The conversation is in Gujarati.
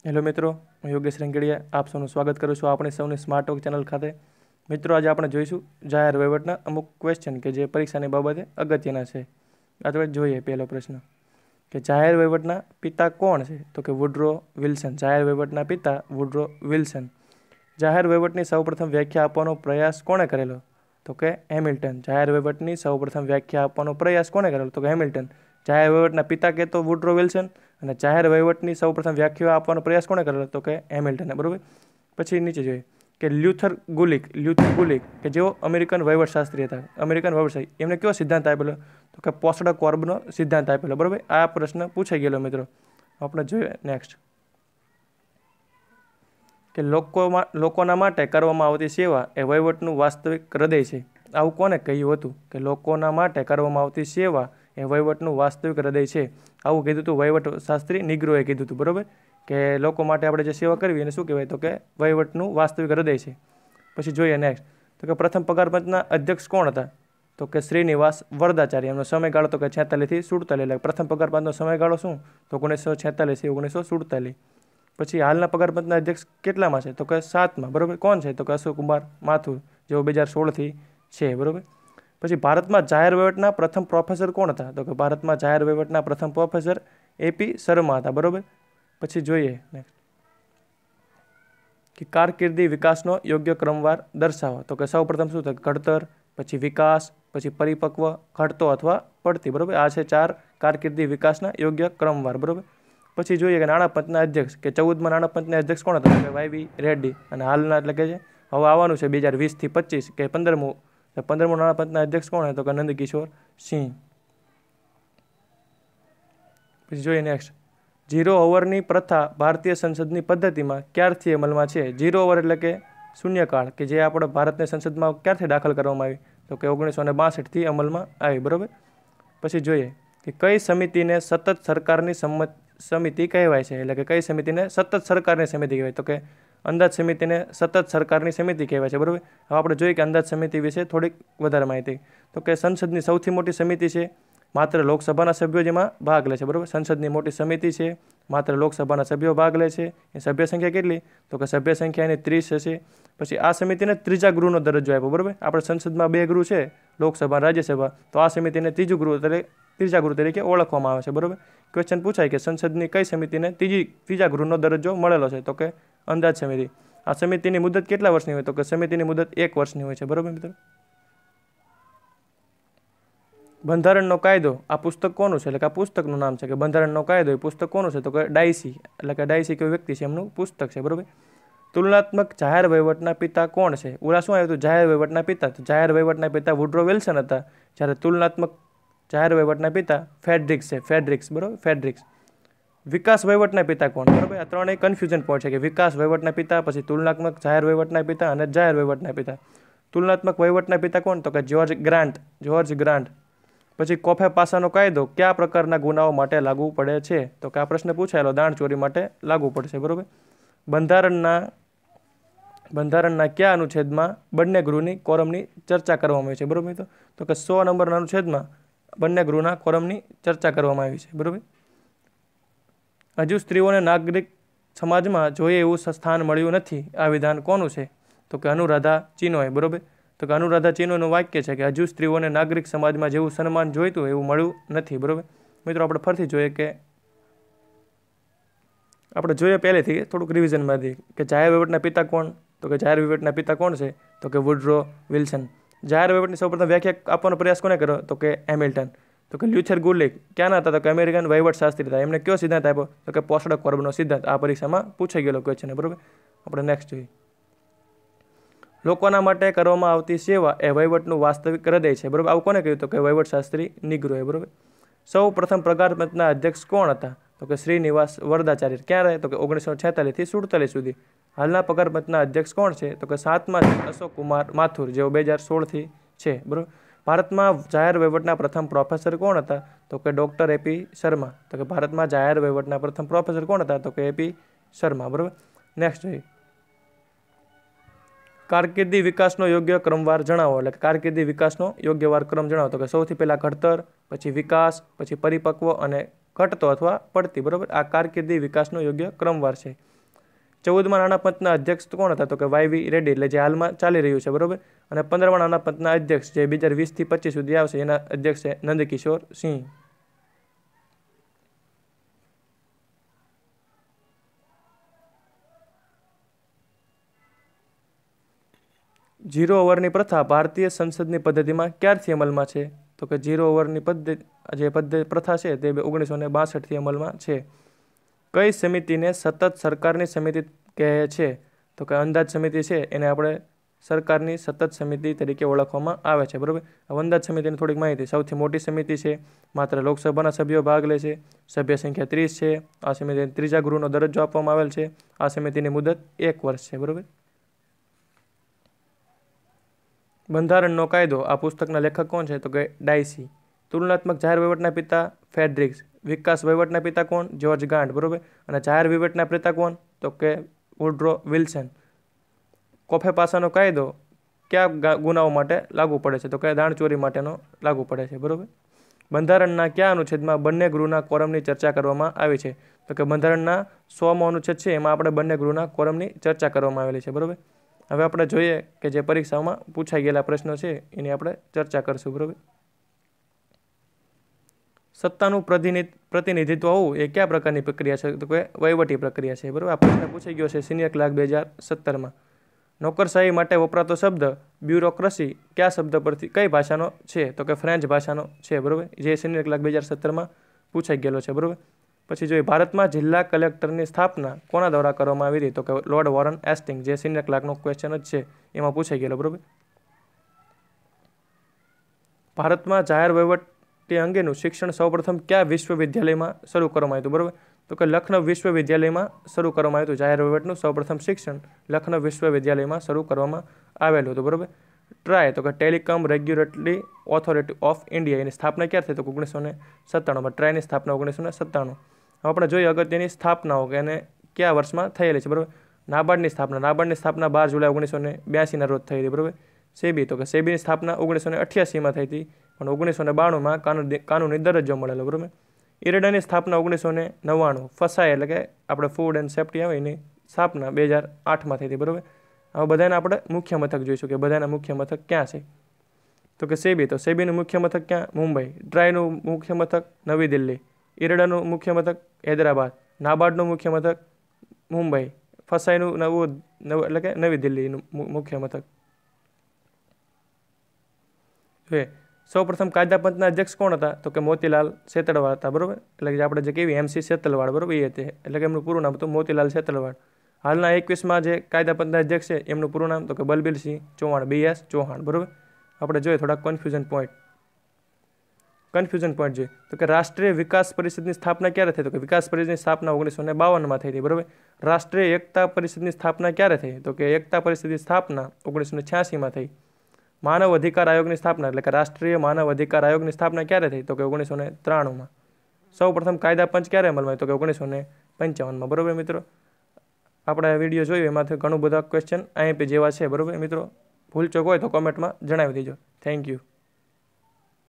હેલો મિત્રો, હું યોગેશ રંગેડિયા આપ સૌનું સ્વાગત કરું છું આપણી સૌની સ્માર્ટ ટોક ચેનલ ખાતે. મિત્રો, આજે આપણે જોઈશું જાહેર વહીવટના અમુક ક્વેશ્ચન કે જે પરીક્ષાની બાબતે અગત્યના છે. આપણે જોઈએ પહેલો પ્રશ્ન કે જાહેર વહીવટના પિતા કોણ છે? તો કે વુડરો વિલ્સન. જાહેર વહીવટના પિતા વુડરો વિલ્સન. જાહેર વહીવટની સૌપ્રથમ વ્યાખ્યા આપવાનો પ્રયાસ કોણે કરેલો? તો કે હેમિલ્ટન. જાહેર વહીવટની સૌપ્રથમ વ્યાખ્યા આપવાનો પ્રયાસ કોણે કરેલો? તો કે હેમિલ્ટન. જાહેર વહીવટના પિતા કહેતો વુડરો વિલ્સન અને જાહેર વહીવટની સૌપ્રથમ વ્યાખ્યા આપવાનો પ્રયાસ કોણે કરેલો? તો કે હેમિલ્ટને. બરાબર. પછી નીચે જોઈએ કે લ્યુથર ગુલિક કે જેઓ અમેરિકન વહીવટશાસ્ત્રી હતા. અમેરિકન વહીવટશાસ્ત્રી એમને કયો સિદ્ધાંત આપેલો? તો કે પોસ્ડ કોર્બનો સિદ્ધાંત આપેલો. બરાબર. આ પ્રશ્ન પૂછાઈ ગયેલો મિત્રો. આપણે જોઈએ નેક્સ્ટ કે લોકોના માટે કરવામાં આવતી સેવા એ વહીવટનું વાસ્તવિક હૃદય છે. આવું કોને કહ્યું હતું? કે લોકોના માટે કરવામાં આવતી સેવા એ વહીવટનું વાસ્તવિક હૃદય છે. આવું કીધું હતું વહીવટશાસ્ત્રી નિગ્રોએ કીધું હતું. બરાબર. કે લોકો માટે આપણે જે સેવા કરવી એને શું કહેવાય? તો કે વહીવટનું વાસ્તવિક હૃદય છે. પછી જોઈએ નેક્સ્ટ તો કે પ્રથમ પગાર પંચના અધ્યક્ષ કોણ હતા? તો કે શ્રીનિવાસ વરદાચાર્ય. એમનો સમયગાળો તો કે 46 થી 47. એટલે પ્રથમ પગાર પંચનો સમયગાળો શું? તો 1946 થી 1947. પછી હાલના પગાર પંચના અધ્યક્ષ કેટલામાં છે? તો કે 7માં. બરાબર. કોણ છે? તો કે અશોક કુમાર માથુર, જેઓ 2016થી છે. બરાબર. પછી ભારતમાં જાહેર વહીવટના પ્રથમ પ્રોફેસર કોણ હતા? તો કે ભારતમાં જાહેર વહીવટના પ્રથમ પ્રોફેસર એપી શર્મા હતા. બરાબર. પછી જોઈએ નેક્સ્ટ કે કારકિર્દી વિકાસનો યોગ્ય ક્રમવાર દર્શાવો. તો કે સૌ પ્રથમ શું થાય? ઘડતર, પછી વિકાસ, પછી પરિપક્વ, ઘટતો અથવા પડતી. બરાબર. આ છે 4 કારકિર્દી વિકાસના યોગ્ય ક્રમવાર. બરાબર. પછી જોઈએ કે નાણાં પંચના અધ્યક્ષ કે 14માં નાણાં પંચના અધ્યક્ષ કોણ હતા? તો વાયવી રેડ્ડી. અને હાલના એટલે કે છે હવે આવવાનું છે 2020 થી 25 કે 15મું નાણાં પંચના અધ્યક્ષ કોણ છે? તો કે નંદકિશોર સિંહ. પછી જોઈએ નેક્સ્ટ 0 ઓવરની પ્રથા ભારતીય સંસદની પદ્ધતિમાં ક્યારથી અમલમાં છે? 0 ઓવર એટલે કે શૂન્યકાળ કે જે આપણે ભારતની સંસદમાં ક્યારથી દાખલ કરવામાં આવી? તો કે 1962થી અમલમાં આવી. બરાબર. પછી જોઈએ કે કઈ સમિતિને સતત સરકારની સમિતિ કહેવાય છે? એટલે કે કઈ સમિતિને સતત સરકારની સમિતિ કહેવાય? તો કે અંદાજ સમિતિને સતત સરકારની સમિતિ કહેવાય છે. બરાબર. હવે આપણે જોઈએ કે અંદાજ સમિતિ વિશે થોડીક વધારે માહિતી. તો કે સંસદની સૌથી મોટી સમિતિ છે, માત્ર લોકસભાના સભ્યો જેમાં ભાગ લે છે. બરાબર. સંસદની મોટી સમિતિ છે, માત્ર લોકસભાના સભ્યો ભાગ લે છે. એ સભ્ય સંખ્યા કેટલી? તો કે સભ્ય સંખ્યા એની 30 હશે. પછી આ સમિતિને ત્રીજા ગૃહનો દરજ્જો આપ્યો. બરાબર. આપણે સંસદમાં 2 ગૃહ છે, લોકસભા, રાજ્યસભા, તો આ સમિતિને ત્રીજા ગૃહ તરીકે ઓળખવામાં આવે છે. બરાબર. ક્વેશ્ચન પૂછાય કે સંસદની કઈ સમિતિને ત્રીજા ગૃહનો દરજ્જો મળેલો છે? તો કે અંદાજ સમિતિ. આ સમિતિની મુદત કેટલા વર્ષની હોય? તો કે સમિતિની મુદત 1 વર્ષની હોય છે. બરાબર મિત્રો. બંધારણનો કાયદો આ પુસ્તક કોનું છે? એટલે કે આ પુસ્તકનું નામ છે કે બંધારણનો કાયદો. એ પુસ્તક કોનું છે? તો કે ડાયસી. એટલે કે ડાયસી કોઈ વ્યક્તિ છે, એમનું પુસ્તક છે. બરાબર. તુલનાત્મક જાહેર વહીવટના પિતા કોણ છે? ઓલા શું આવ્યું હતું? જાહેર વહીવટના પિતા. તો જાહેર વહીવટના પિતા વુડરો વિલ્સન હતા. જ્યારે તુલનાત્મક જાહેર વહીવટના પિતા ફેડરિક્સ છે. ફેડરિક્સ. બરાબર. ફેડરિક્સ. વિકાસ વહીવટના પિતા કોણ? બરાબર. આ ત્રણેય કન્ફ્યુઝન પોઈન્ટ છે કે વિકાસ વહીવટના પિતા, પછી તુલનાત્મક જાહેર વહીવટના પિતા અને જાહેર વહીવટના પિતા. તુલનાત્મક વહીવટના પિતા કોણ? તો કે જ્યોર્જ ગ્રાન્ટ. પછી કોફે પાસાનો કાયદો કયા પ્રકારના ગુનાઓ માટે લાગુ પડે છે? તો કે આ પ્રશ્ન પૂછાયેલો દાણચોરી માટે લાગુ પડશે. બરાબર. બંધારણના કયા અનુચ્છેદમાં બંને ગૃહની કોરમની ચર્ચા કરવામાં આવી છે? બરાબર. તો કે 100 નંબરના અનુચ્છેદમાં બંને ગૃહના કોરમની ચર્ચા કરવામાં આવી છે. બરાબર. હજુ સ્ત્રીઓને નાગરિક સમાજમાં જોઈએ એવું સ્થાન મળ્યું નથી. આ વિધાન કોનું છે? તો કે અનુરાધા ચિનોય. બરાબર. તો કે અનુરાધા ચિનોયનું વાક્ય છે કે હજુ સ્ત્રીઓને નાગરિક સમાજમાં જેવું સન્માન જોઈતું એવું મળ્યું નથી. બરાબર. મિત્રો, આપણે ફરીથી જોઈએ કે આપણે જોઈએ પહેલેથી થોડુંક રિવિઝનમાંથી કે જાહેર વહીવટના પિતા કોણ? તો કે જાહેર વહીવટના પિતા કોણ છે? તો કે વુડરો વિલ્સન. જાહેર વહીવટની સૌપ્રથમ વ્યાખ્યા આપવાનો પ્રયાસ કોને કર્યો? તો કે હેમિલ્ટન. તો કે લ્યુથર ગુલિક ક્યાંના હતા? તો કે અમેરિકન વહીવટશાસ્ત્રી હતા. એમને કયો સિદ્ધાંત આપ્યો? તો કે પોસ્ડ કોર્બનો સિદ્ધાંત. આ પરીક્ષામાં પૂછાઈ ગયેલો ક્વેશ્ચન. બરાબર. આપણે નેક્સ્ટ જોઈએ લોકોના માટે કરવામાં આવતી સેવા એ વહીવટનું વાસ્તવિક હૃદય છે. બરાબર. આવું કોને કહ્યું? તો કે વહીવટશાસ્ત્રી નિગ્રોએ. બરાબર. સૌ પ્રથમ પગાર પંચના અધ્યક્ષ કોણ હતા? તો કે શ્રીનિવાસ વરદાચાર્ય. ક્યાં રહે? તો કે 1946 થી 47 સુધી. હાલના પગાર પંચના અધ્યક્ષ કોણ છે? તો કે 7માં છે અશોક કુમાર માથુર, જેઓ 2016થી છે. બરાબર. ભારતમાં જાહેર વહીવટના પ્રથમ પ્રોફેસર કોણ હતા? તો કે ડૉક્ટર એપી શર્મા. તો કે ભારતમાં જાહેર વહીવટના પ્રથમ પ્રોફેસર કોણ હતા? તો કે એપી શર્મા. બરાબર. નેક્સ્ટ જોઈએ કારકિર્દી વિકાસનો યોગ્ય ક્રમવાર જણાવો. એટલે કારકિર્દી વિકાસનો યોગ્ય વાર ક્રમ જણાવો. તો કે સૌથી પહેલાં ઘડતર, પછી વિકાસ, પછી પરિપક્વ અને ઘટતો અથવા પડતી. બરાબર. આ કારકિર્દી વિકાસનો યોગ્ય ક્રમવાર છે. 14મા નાણાં પંચના અધ્યક્ષ કોણ હતા? તો કે વાયવી રેડ્ડી, એટલે જે હાલમાં ચાલી રહ્યું છે, બરોબર. અને 15મા નાણાં પંચના અધ્યક્ષ જે 2020થી 25 સુધી આવશે એના અધ્યક્ષ છે નંદકિશોર સિંહ. 0 ઓવરની પ્રથા ભારતીય સંસદની પદ્ધતિમાં ક્યારથી અમલમાં છે? તો કે 0 ઓવરની પ્રથા છે તે 1962થી અમલમાં છે. કઈ સમિતિને સતત સરકારની સમિતિ કહે છે? તો કે અંદાજ સમિતિ છે એને આપણે સરકારની સતત સમિતિ તરીકે ઓળખવામાં આવે છે, બરાબર. અંદાજ સમિતિની થોડીક માહિતી. સૌથી મોટી સમિતિ છે, માત્ર લોકસભાના સભ્યો ભાગ લે છે, સભ્ય સંખ્યા 30 છે, આ સમિતિને ત્રીજા ગૃહનો દરજ્જો આપવામાં આવેલ છે, આ સમિતિની મુદત 1 વર્ષ છે, બરાબર. બંધારણનો કાયદો આ પુસ્તકના લેખક કોણ છે? તો કે ડાયસી. તુલનાત્મક જાહેર વહીવટના પિતા ફેડરિક્સ. વિકાસ વહીવટના પિતા કોણ? જ્યોર્જ ગાન્ટ, બરાબર. અને જાહેર વહીવટના પિતા કોણ? તો કે વુડરો વિલ્સન. કોફે પાસાનો કાયદો કયા ગુનાઓ માટે લાગુ પડે છે? તો કે દાણચોરી માટેનો લાગુ પડે છે, બરાબર. બંધારણના કયા અનુચ્છેદમાં બંને ગૃહના કોરમની ચર્ચા કરવામાં આવી છે? તો કે બંધારણના 100મો અનુચ્છેદ છે એમાં આપણે બંને ગૃહના કોરમની ચર્ચા કરવામાં આવેલી છે, બરાબર. હવે આપણે જોઈએ કે જે પરીક્ષાઓમાં પૂછાઈ ગયેલા પ્રશ્નો છે એની આપણે ચર્ચા કરશું, બરાબર. સત્તાનું પ્રતિનિધિત્વ હોવું એ કયા પ્રકારની પ્રક્રિયા છે? તો કે વહીવટી પ્રક્રિયા છે, બરાબર. આ પ્રશ્ન પૂછાઈ ગયો છે સિનિયર ક્લાર્ક 2017માં. નોકરશાહી માટે વપરાતો શબ્દ બ્યુરોક્રસી કયા શબ્દ પરથી કઈ ભાષાનો છે? તો કે ફ્રેન્ચ ભાષાનો છે, બરાબર. જે સિનિયર ક્લાર્ક 2017માં પૂછાઈ ગયેલો છે, બરાબર. પછી જોઈએ ભારતમાં જિલ્લા કલેક્ટરની સ્થાપના કોના દ્વારા કરવામાં આવી હતી? તો કે લોર્ડ વોરન હેસ્ટિંગ્સ, જે સિનિયર ક્લાર્કનો ક્વેશ્ચન જ છે એમાં પૂછાઈ ગયેલો, બરાબર. ભારતમાં જાહેર વહીવટ અંગેનું શિક્ષણ સૌપ્રથમ કયા વિશ્વવિદ્યાલયમાં શરૂ કરવામાં આવ્યું હતું? બરાબર. તો કે લખનૌ વિશ્વવિદ્યાલયમાં શરૂ કરવામાં આવ્યું હતું. જાહેર વહીવટનું સૌપ્રથમ શિક્ષણ લખનૌ વિશ્વવિદ્યાલયમાં શરૂ કરવામાં આવેલું હતું, બરાબર. ટ્રાય તો કે telecom regulatory authority of India, એની સ્થાપના ક્યારે થઈ? તો 1997માં. ટ્રાયની સ્થાપના 1997. આપણે જોઈએ અગત્યની સ્થાપનાઓ કે એને કયા વર્ષમાં થયેલી છે, બરાબર. નાબાર્ડની સ્થાપના 12 જુલાઈ 1982ના રોજ થઈ હતી, બરાબર. સેબી તો કે સેબીની સ્થાપના 1988માં થઈ હતી, પણ 1992માં કાનૂની દરજ્જો મળેલો, બરાબર. ઇરડાની સ્થાપના 1999. ફસાય એટલે કે આપણે ફૂડ એન્ડ સેફ્ટી આવે એની સ્થાપના 2008માં થઈ હતી, બરાબર. હવે બધાના આપણે મુખ્ય મથક જોઈશું કે બધાના મુખ્ય મથક ક્યાં છે. તો કે સેબી તો સેબીનું મુખ્ય મથક ક્યાં? મુંબઈ. ટ્રાયનું મુખ્ય મથક નવી દિલ્હી. ઇરડાનું મુખ્ય મથક હૈદરાબાદ. નાબાર્ડનું મુખ્ય મથક મુંબઈ. ફસાઈનું એટલે કે નવી દિલ્હીનું મુખ્ય મથક. સૌપ્રથમ કાયદા પંચના અધ્યક્ષ કોણ હતા? તો કે મોતીલાલ સેતરવાડ હતા, બરાબર. એટલે કે આપણે જે કેવી MC સેતરવાડ, બરાબર, એ હતી. એટલે કે એમનું પૂરું નામ હતું મોતીલાલ સેતરવાડ. હાલના 21માં જે કાયદા પંચના અધ્યક્ષ છે એમનું પૂરું નામ તો કે બલબીરસિંહ ચૌહાણ, BS ચૌહાણ, બરાબર. આપણે જોઈએ થોડા કન્ફ્યુઝન પોઈન્ટ જોઈએ તો કે રાષ્ટ્રીય વિકાસ પરિષદની સ્થાપના ક્યારે થઈ? તો કે વિકાસ પરિષદની સ્થાપના 1952માં થઈ હતી, બરાબર. રાષ્ટ્રીય એકતા પરિષદની સ્થાપના ક્યારે થઈ? તો કે એકતા પરિષદની સ્થાપના 1986માં થઈ. માનવ અધિકાર આયોગની સ્થાપના એટલે કે રાષ્ટ્રીય માનવ અધિકાર આયોગની સ્થાપના ક્યારે થઈ? તો કે 1993માં. સૌ પ્રથમ કાયદા પંચ ક્યારે અમલમાં? તો કે 1955માં, બરાબર મિત્રો. આપણે વિડીયો જોયું એમાંથી ઘણું બધા ક્વેશ્ચન IMP જેવા છે, બરાબર મિત્રો. ભૂલચૂક હોય તો કોમેન્ટમાં જણાવી દેજો. Thank you.